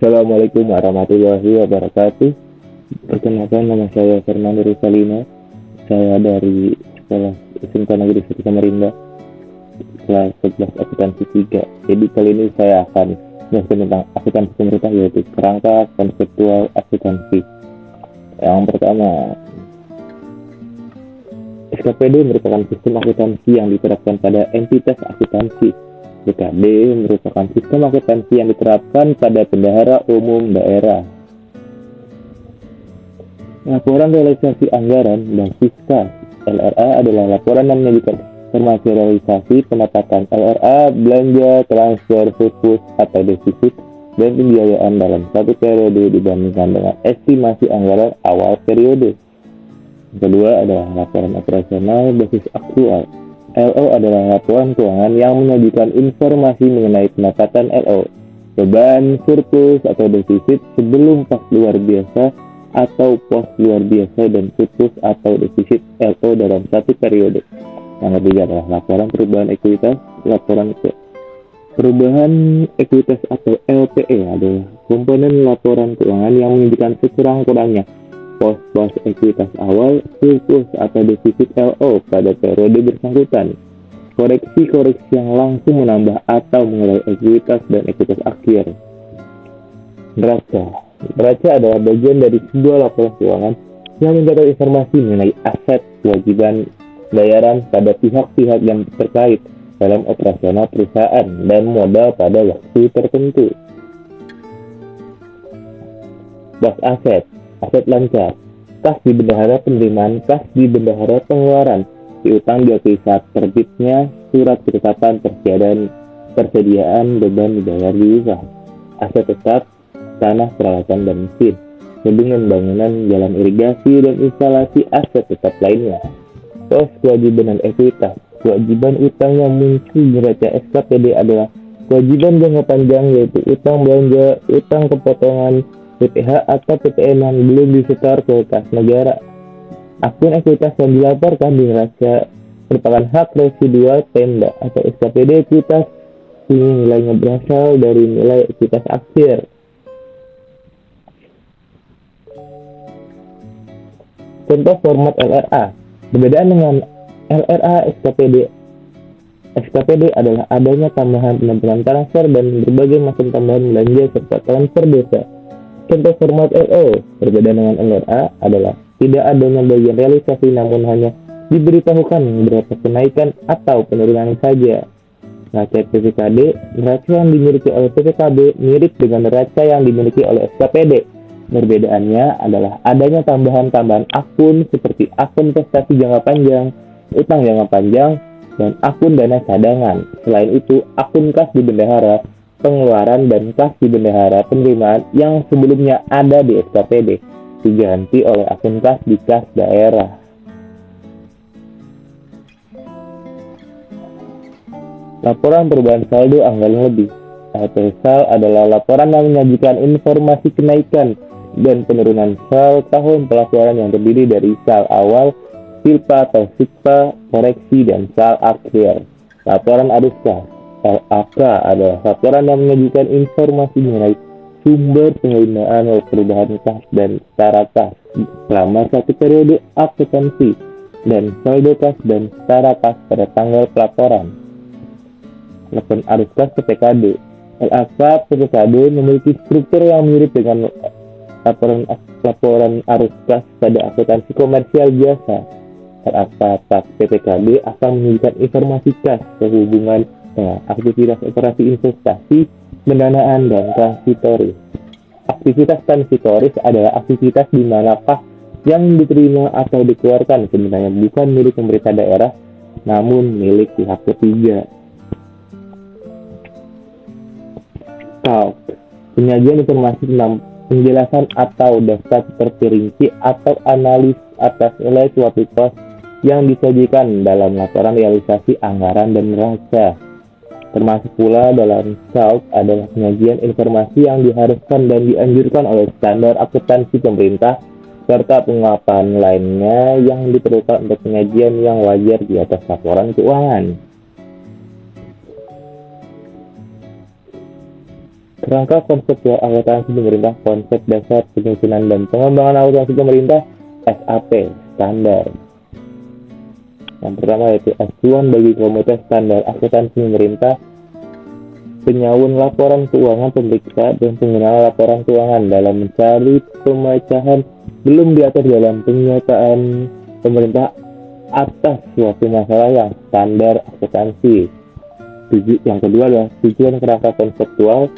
Assalamualaikum warahmatullahi wabarakatuh. Perkenalkan, nama saya Fernando Rizalina. Saya dari Sekolah SMK Negeri 1 Samarinda, kelas 11 akuntansi 3. Jadi kali ini saya akan menjelaskan tentang akuntansi pemerintah, yaitu kerangka konseptual akuntansi. Yang pertama, SKPD merupakan sistem akuntansi yang diterapkan pada entitas akuntansi. BKD merupakan sistem akuntansi yang diterapkan pada bendahara umum daerah. Laporan realisasi anggaran dan fiskus LRA adalah laporan yang menyajikan informasi realisasi pendapatan LRA, belanja, transfer, surplus atau defisit, dan pembiayaan dalam satu periode dibandingkan dengan estimasi anggaran awal periode. Kedua adalah laporan operasional basis aktual. LO adalah laporan keuangan yang menyajikan informasi mengenai pendapatan LO, beban, surplus atau defisit sebelum pas luar biasa atau pos luar biasa, dan surplus atau defisit LO dalam satu periode. Yang ketiga adalah laporan perubahan ekuitas. Laporan perubahan ekuitas atau LPE adalah komponen laporan keuangan yang menunjukkan sekurang-kurangnya pos-pos ekuitas awal, surplus atau defisit LO pada periode bersangkutan. Koreksi-koreksi yang langsung menambah atau mengurangi ekuitas dan ekuitas akhir. Neraca. Neraca adalah bagian dari sebuah laporan keuangan yang mencatat informasi mengenai aset, kewajiban, bayaran pada pihak-pihak yang terkait dalam operasional perusahaan dan modal pada waktu tertentu. Pos aset. Aset lancar, kas di bendahara penerimaan, kas di bendahara pengeluaran, piutang diakui saat terbitnya surat ketetapan persediaan beban dibayar di usaha. Aset tetap, tanah, peralatan, dan mesin, bendungan, bangunan, jalan irigasi, dan instalasi aset tetap lainnya. Pos kewajiban dan ekuitas. Kewajiban utang yang muncul di neraca SKPD adalah kewajiban jangka panjang, yaitu utang belanja, utang kepotongan, PPh atau PPN yang belum disetor ke kas negara. Akun ekuitas yang dilaporkan di neraca merupakan hak residual Pemda atau SKPD ekuitas ini nilainya berasal dari nilai ekuitas akhir. Contoh format LRA. Berbedaan dengan LRA SKPD. SKPD adalah adanya tambahan penampilan transfer dan berbagai macam tambahan belanja serta transfer desa. Contoh format LO berbeda dengan LRA adalah tidak adanya bagian realisasi, namun hanya diberitahukan berapa kenaikan atau penurunan saja. Neraca PPKD. Neraca yang dimiliki oleh PPKB mirip dengan neraca yang dimiliki oleh SKPD. Perbedaannya adalah adanya tambahan-tambahan akun seperti akun prestasi jangka panjang, utang jangka panjang, dan akun dana cadangan. Selain itu, akun kas di bendahara pengeluaran dan kas di bendahara penerimaan yang sebelumnya ada di SKPD diganti oleh akun kas di kas daerah. Laporan perubahan saldo anggaran lebih. LPSAL adalah laporan yang menyajikan informasi kenaikan dan penurunan sal tahun pelaporan yang terdiri dari sal awal, silpa atau sikpa, koreksi, dan sal akhir. Laporan arus kas. LAK adalah laporan yang menyajikan informasi mengenai sumber penggunaan perubahan kas dan setara kas selama satu periode akuntansi, dan saldo kas dan setara kas pada tanggal pelaporan. Laporan arus kas PPKD. LAK PPKD memiliki struktur yang mirip dengan laporan arus kas pada akuntansi komersial biasa. LAK PPKD akan menunjukkan informasi kas sehubungan aktivitas operasi investasi, pendanaan, dan transitoris. Aktivitas transitoris adalah aktivitas di mana kas yang diterima atau dikeluarkan sebenarnya bukan milik pemerintah daerah, namun milik pihak ketiga. KAUK. Penyajian informasi tentang penjelasan atau daftar terperinci atau analis atas nilai suatu kos yang disajikan dalam laporan realisasi anggaran dan neraca. Termasuk pula dalam KAUK adalah penyajian informasi yang diharuskan dan dianjurkan oleh standar akuntansi pemerintah, serta penguapan lainnya yang diperlukan untuk penyajian yang wajar di atas laporan keuangan. Kerangka konseptual akuntansi pemerintah, konsep dasar penyusunan dan pengembangan akuntansi pemerintah, SAP, standar. Yang pertama yaitu acuan bagi komunitas standar akuntansi pemerintah, penyalur laporan keuangan, pemeriksa, dan pengguna laporan keuangan dalam mencari pemecahan belum diatur dalam pernyataan pemerintah atas suatu masalah yang standar akuntansi. Yang kedua adalah tujuan kerangka konseptual.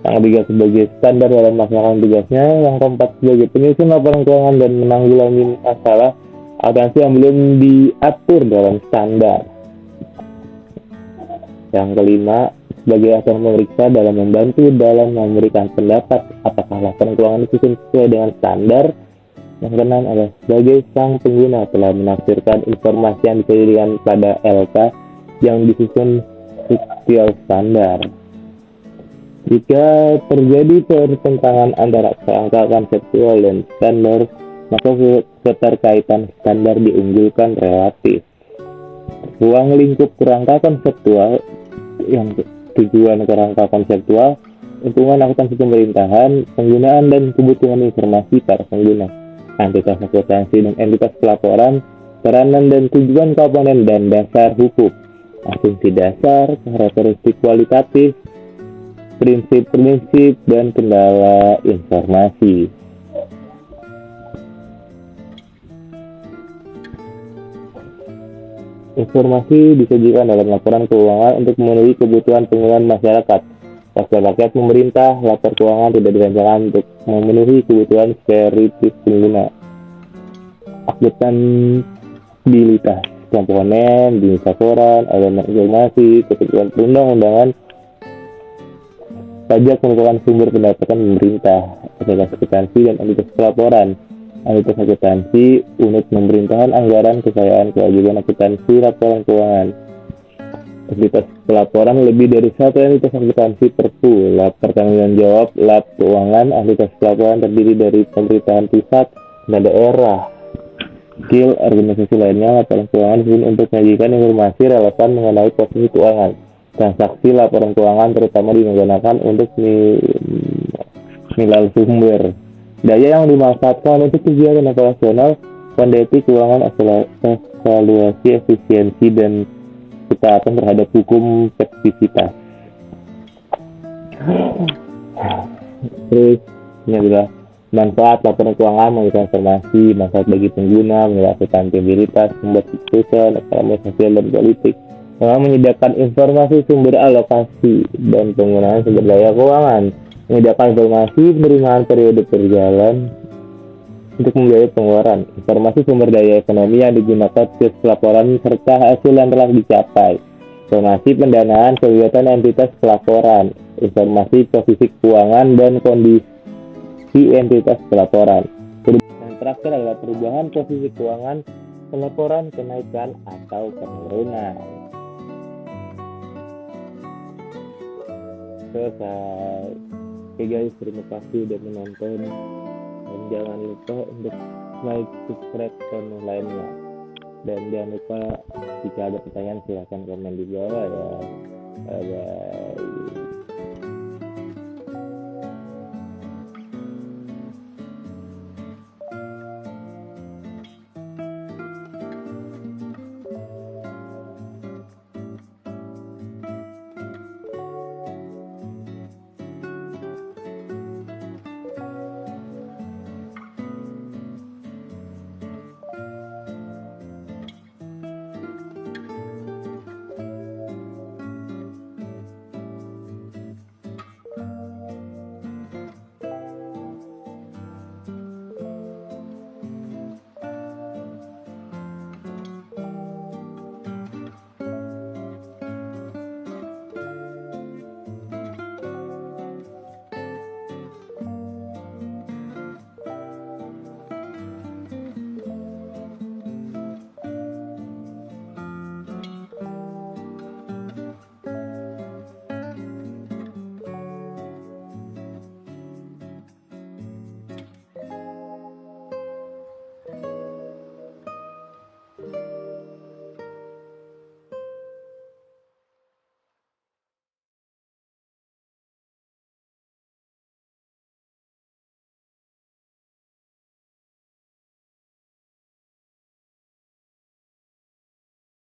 Yang ketiga sebagai standar dalam melaksanakan tugasnya. Yang keempat sebagai penyusun laporan keuangan dan menanggulangi masalah akuntansi yang belum diatur dalam standar. Yang kelima sebagai aturan pemeriksa dalam membantu dalam memberikan pendapat apakah laporan keuangan disusun sesuai dengan standar. Yang keenam adalah sebagai sang pengguna telah menafsirkan informasi yang disajikan pada LK yang disusun sesuai standar. Jika terjadi pertentangan antara kerangka konseptual dan standar, maka keterkaitan standar diunggulkan relatif. Ruang lingkup kerangka konseptual. Yang tujuan kerangka konseptual, lingkungan akuntansi pemerintahan, penggunaan dan kebutuhan informasi para pengguna, entitas akuntansi dan entitas pelaporan, peranan dan tujuan komponen dan dasar hukum, asumsi dasar, karakteristik kualitatif, prinsip-prinsip dan kendala informasi. Informasi disajikan dalam laporan keuangan untuk memenuhi kebutuhan penggunaan masyarakat. Wakil rakyat pemerintah, lapor keuangan tidak dirancangkan untuk memenuhi kebutuhan spesifik pengguna. Akuntabilitas komponen, jenis laporan, elemen informasi, ketentuan perundang-undangan, pajak merupakan sumber pendapatan pemerintah, entitas akuntansi dan entitas pelaporan. Entitas akuntansi, unit pemerintahan, anggaran, kekayaan, kewajiban akuntansi, laporan keuangan. Entitas pelaporan lebih dari satu entitas akuntansi perpu, pertanggungan jawab, lab keuangan. Entitas pelaporan terdiri dari pemerintahan pusat dan daerah. Skill organisasi lainnya, laporan keuangan disusun untuk menyajikan informasi relevan mengenai posisi keuangan. Transaksi laporan keuangan terutama digunakan untuk nilai sumber. Daya yang dimanfaatkan untuk kegiatan operasional, kondisi keuangan, evaluasi efisiensi dan ketaatan terhadap hukum efektivitas. Terus ini adalah manfaat laporan keuangan, memberikan informasi, manfaat bagi pengguna, menilai akuntabilitas, membuat keputusan, ekonomi, sosial dan politik, menyediakan informasi sumber alokasi dan penggunaan sumber daya keuangan, menyediakan informasi penerimaan periode berjalan untuk membiayai pengeluaran, informasi sumber daya ekonomi yang digunakan untuk pelaporan serta hasil yang telah dicapai, informasi pendanaan kegiatan entitas pelaporan, informasi posisi keuangan dan kondisi entitas pelaporan. Yang terakhir adalah perubahan posisi keuangan pelaporan, kenaikan atau penurunan. Selesai. Oke guys, terima kasih udah menonton dan jangan lupa untuk like, subscribe channel lainnya, dan jangan lupa jika ada pertanyaan silahkan komen di bawah ya. Bye bye.